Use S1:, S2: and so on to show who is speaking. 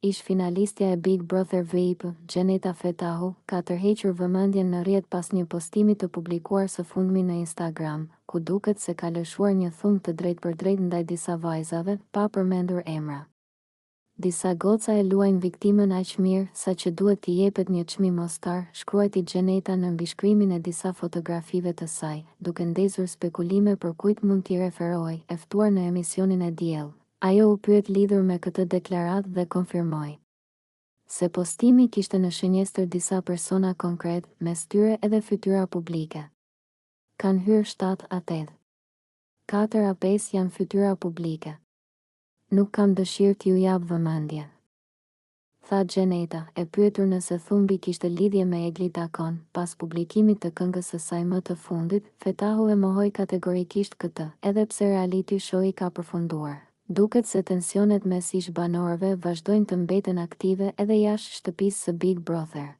S1: ish finalistja e Big Brother VIP, Gjeneta Fetahu, ka tërhequr vëmendjen në rrjet pas një postimi të publikuar së fundmi në Instagram, ku duket se ka lëshuar një thumë të drejtpërdrejtë ndaj disa vajzave, pa përmendur emra. Disa goca e luajnë viktimën aq mirë sa që duhet t'i jepet një çmim Oscar, shkruajti Gjeneta në mbishkrimin e disa fotografive të saj, duke ndezur spekulime për kujt mund t'i referoj, e ftuar në emisionin e Diell. Ajo u pyet lidhur me këtë deklaratë dhe konfirmoi se postimi kishte në shënjestër disa persona konkret, mes tyre edhe fytyra publike. Kanë hyrë 7 a 8. 4 a 5 janë fytyra publike. Nuk kam dëshirë t'ju jap vëmendje, tha Gjeneta, e pyetur nëse thumbi kishte lidhje me Eglit Akon. Pas publikimit të këngës së saj më të fundit, Fetahu e mohoi kategorikisht këtë, edhe pse reality show-i ka përfunduar. Duket se tensionet mes ish banorëve vazhdojnë të mbeten aktive edhe jashtë shtëpisë së Big Brother.